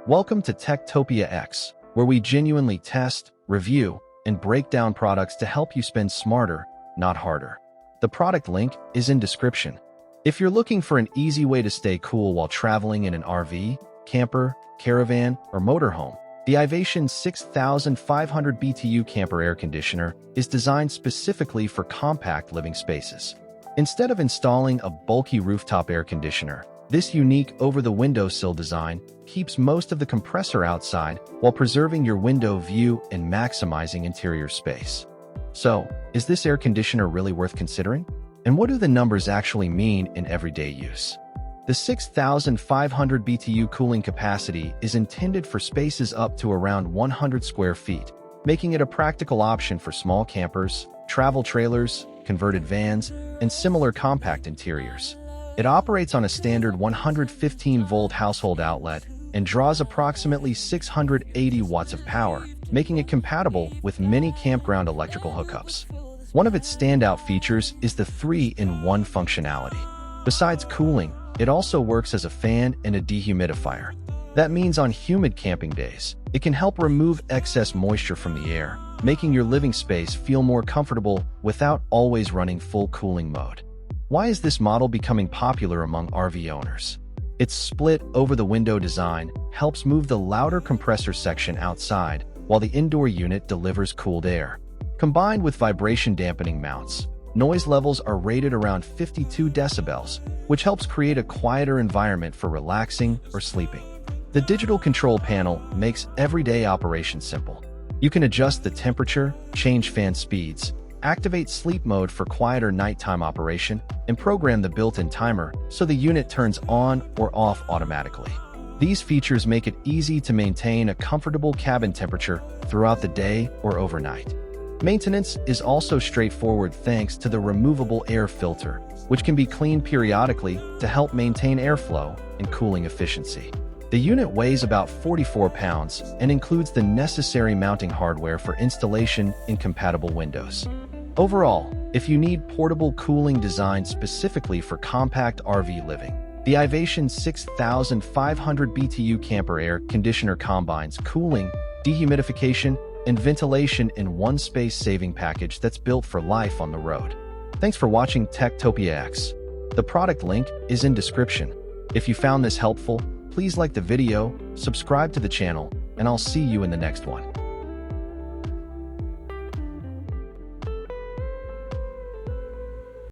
Welcome to Techtopia X, where we genuinely test, review, and break down products to help you spend smarter, not harder. The product link is in description. If you're looking for an easy way to stay cool while traveling in an RV, camper, caravan, or motorhome, the Ivation 6500 BTU Camper Air Conditioner is designed specifically for compact living spaces. Instead of installing a bulky rooftop air conditioner, this unique over-the-windowsill design keeps most of the compressor outside while preserving your window view and maximizing interior space. So, is this air conditioner really worth considering? And what do the numbers actually mean in everyday use? The 6500 BTU cooling capacity is intended for spaces up to around 100 square feet, making it a practical option for small campers, travel trailers, converted vans, and similar compact interiors. It operates on a standard 115-volt household outlet and draws approximately 680 watts of power, making it compatible with many campground electrical hookups. One of its standout features is the 3-in-1 functionality. Besides cooling, it also works as a fan and a dehumidifier. That means on humid camping days, it can help remove excess moisture from the air, making your living space feel more comfortable without always running full cooling mode. Why is this model becoming popular among RV owners? Its split over-the-window design helps move the louder compressor section outside while the indoor unit delivers cooled air. Combined with vibration dampening mounts, noise levels are rated around 52 decibels, which helps create a quieter environment for relaxing or sleeping. The digital control panel makes everyday operation simple. You can adjust the temperature, change fan speeds, activate sleep mode for quieter nighttime operation, and program the built-in timer so the unit turns on or off automatically. These features make it easy to maintain a comfortable cabin temperature throughout the day or overnight. Maintenance is also straightforward thanks to the removable air filter, which can be cleaned periodically to help maintain airflow and cooling efficiency. The unit weighs about 44 pounds and includes the necessary mounting hardware for installation in compatible windows. Overall, if you need portable cooling designed specifically for compact RV living, the Ivation 6500 BTU Camper Air Conditioner combines cooling, dehumidification, and ventilation in one space-saving package that's built for life on the road. Thanks for watching Techtopia X. The product link is in description. If you found this helpful, please like the video, subscribe to the channel, and I'll see you in the next one.